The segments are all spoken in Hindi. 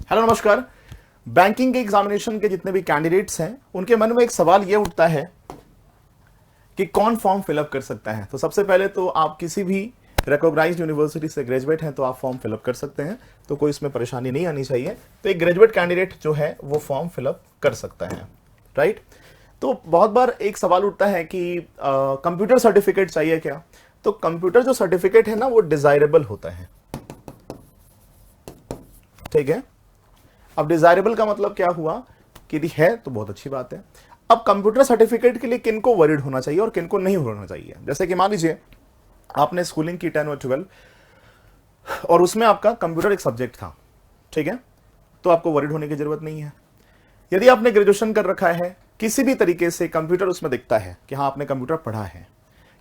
हेलो नमस्कार। बैंकिंग के एग्जामिनेशन के जितने भी कैंडिडेट्स हैं उनके मन में एक सवाल ये उठता है कि कौन फॉर्म फिलअप कर सकता है। तो सबसे पहले तो आप किसी भी रिकॉग्नाइज्ड यूनिवर्सिटी से ग्रेजुएट हैं तो आप फॉर्म फिलअप कर सकते हैं, तो कोई इसमें परेशानी नहीं आनी चाहिए। तो एक ग्रेजुएट कैंडिडेट जो है वो फॉर्म फिलअप कर सकता है, राइट। तो बहुत बार एक सवाल उठता है कि कंप्यूटर सर्टिफिकेट चाहिए क्या। तो कंप्यूटर जो सर्टिफिकेट है ना वो डिजायरेबल होता है, ठीक है। अब डिजायरेबल का मतलब क्या हुआ कि यदि है तो बहुत अच्छी बात है। अब कंप्यूटर सर्टिफिकेट के लिए किनको वरीड होना चाहिए और किनको नहीं होना चाहिए। जैसे कि मान लीजिए आपने स्कूलिंग की 10 और 12 और उसमें आपका कंप्यूटर एक सब्जेक्ट था, ठीक है, तो आपको वरीड होने की जरूरत नहीं है। यदि आपने ग्रेजुएशन कर रखा है, किसी भी तरीके से कंप्यूटर उसमें दिखता है कि हाँ आपने कंप्यूटर पढ़ा है,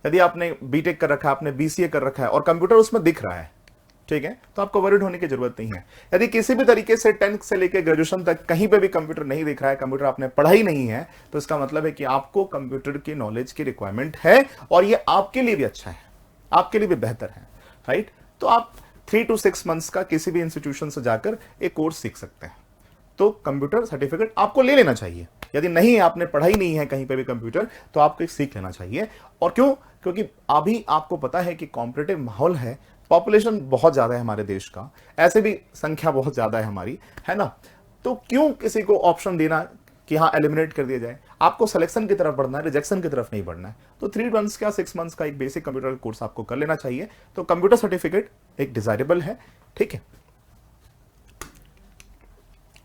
यदि आपने बीटेक कर रखा है, आपने बीसीए कर रखा है और कंप्यूटर उसमें दिख रहा है, ठीक है, तो आपको वरीड होने की जरूरत नहीं है। यदि किसी भी तरीके से 10th से लेकर ग्रेजुएशन तक कहीं पे भी कंप्यूटर नहीं दिख रहा है, कंप्यूटर आपने पढ़ा ही नहीं है, तो इसका मतलब है कि आपको कंप्यूटर की नॉलेज की रिक्वायरमेंट है और ये आपके लिए भी अच्छा है, आपके लिए भी बेहतर है, राइट। तो आप 3 to 6 मंथ्स का किसी भी इंस्टीट्यूशन से जाकर एक कोर्स सीख सकते हैं। तो कंप्यूटर सर्टिफिकेट आपको ले लेना चाहिए। यदि नहीं आपने पढ़ाई नहीं है कहीं पे भी कंप्यूटर, तो आपको एक सीख लेना चाहिए। और क्यों? क्योंकि अभी आपको पता है कि कॉम्पिटिटिव माहौल है, पॉपुलेशन बहुत ज्यादा है हमारे देश का, ऐसे भी संख्या बहुत ज्यादा है हमारी, है ना। तो क्यों किसी को ऑप्शन देना कि हाँ एलिमिनेट कर दिया जाए। आपको सिलेक्शन की तरफ बढ़ना है, रिजेक्शन की तरफ नहीं बढ़ना है। तो 3 मंथ्स का 6 मंथ्स का एक बेसिक कंप्यूटर कोर्स आपको कर लेना चाहिए। तो कंप्यूटर सर्टिफिकेट एक डिजायरेबल है, ठीक है।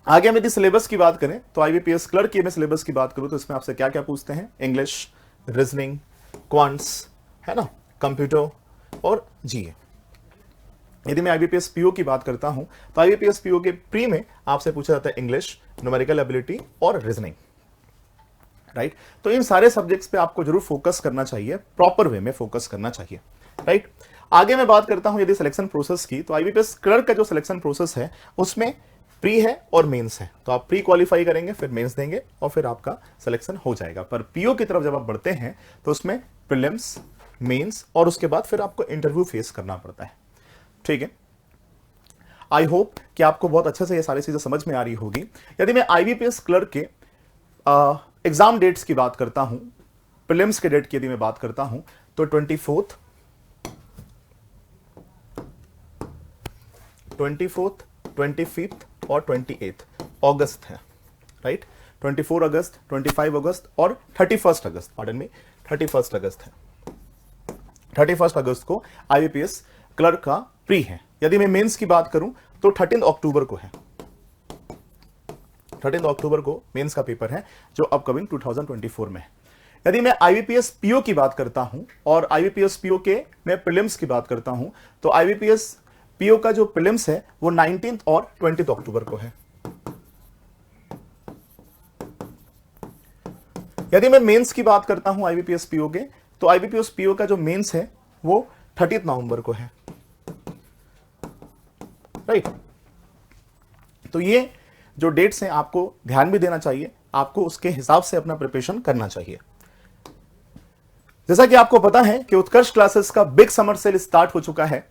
आगे हम यदि सिलेबस की बात करें तो आईबीपीएस क्लर्क की मैं सिलेबस की बात करूं तो इसमें आपसे क्या क्या पूछते हैं। इंग्लिश, रीजनिंग, क्वांट्स, है ना, कंप्यूटर और जीए। यदि मैं आईबीपीएस पीओ की बात करता हूं तो आईबीपीएस पीओ के प्री में आपसे पूछा जाता है इंग्लिश, न्यूमेरिकल एबिलिटी और रीजनिंग, राइट। तो इन सारे सब्जेक्ट्स पे आपको जरूर फोकस करना चाहिए, प्रॉपर वे में फोकस करना चाहिए, राइट। आगे मैं बात करता हूं यदि सिलेक्शन प्रोसेस की, तो आईबीपीएस क्लर्क का जो सिलेक्शन प्रोसेस है उसमें प्री है और मेंस है। तो आप प्री क्वालिफाई करेंगे, फिर मेंस देंगे और फिर आपका सिलेक्शन हो जाएगा। पर पीओ की तरफ जब आप बढ़ते हैं तो उसमें प्रीलिम्स, मेंस और उसके बाद फिर आपको इंटरव्यू फेस करना पड़ता है, ठीक है। आई होप कि आपको बहुत अच्छे से ये सारी चीजें समझ में आ रही होगी। यदि मैं आईबीपीएस क्लर्क के एग्जाम डेट्स की बात करता हूं, प्रीलिम्स के डेट की यदि मैं बात करता हूं तो 24th, 25th और 28th अगस्त है, राइट। 24 अगस्त, 25 अगस्त और 31 अगस्त, पार्डन में 31 अगस्त है। 31 अगस्त को आईबीपीएस क्लर्क का प्री है। यदि मैं मेंस की बात करूं तो 13 अक्टूबर को है। 13 अक्टूबर को मेंस का पेपर है जो अपकमिंग 2024 में है। यदि मैं आईबीपीएस पीओ की बात करता हूं और आईबीपीएस पीओ के मैं प्रीलिम्स की बात करता हूं तो आईबीपीएस पीओ का जो प्रीलिम्स है वो 19 और 20 अक्टूबर को है। यदि मैं मेंस की बात करता हूं आईबीपीएस पीओ के, तो आईबीपीएस पीओ का जो मेंस है वो 30 नवंबर को है, राइट। तो ये जो डेट्स हैं आपको ध्यान भी देना चाहिए, आपको उसके हिसाब से अपना प्रिपरेशन करना चाहिए। जैसा कि आपको पता है कि उत्कर्ष क्लासेस का बिग समर सेल स्टार्ट हो चुका है।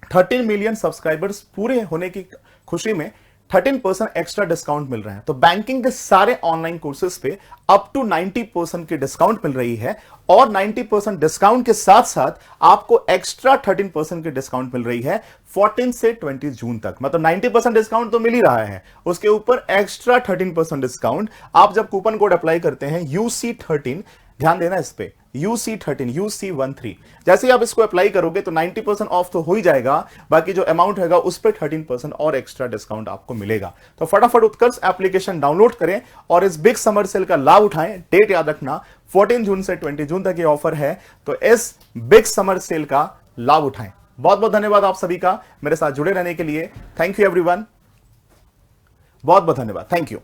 13 मिलियन सब्सक्राइबर्स पूरे होने की खुशी में 13% एक्स्ट्रा डिस्काउंट मिल रहा है। तो बैंकिंग के सारे ऑनलाइन कोर्सेज पे अप टू 90% की डिस्काउंट मिल रही है और 90% डिस्काउंट के साथ साथ आपको एक्स्ट्रा 13% की डिस्काउंट मिल रही है 14 से 20 जून तक। मतलब 90% डिस्काउंट तो मिल ही रहा है, उसके ऊपर एक्स्ट्रा 13% डिस्काउंट। आप जब कूपन कोड अप्लाई करते हैं UC13, ध्यान देना इस पे, UC13, UC13, जैसे ही आप इसको अप्लाई करोगे तो 90% ऑफ तो हो ही जाएगा, बाकी जो अमाउंट होगा उस पर 13% और एक्स्ट्रा डिस्काउंट आपको मिलेगा। तो फटाफट उत्कर्ष एप्लीकेशन डाउनलोड करें और इस बिग समर सेल का लाभ उठाएं। डेट याद रखना 14 जून से 20 जून तक ये ऑफर है, तो इस बिग समर सेल का लाभ उठाएं। बहुत बहुत धन्यवाद आप सभी का मेरे साथ जुड़े रहने के लिए। थैंक यू एवरीवन, बहुत बहुत धन्यवाद, थैंक यू।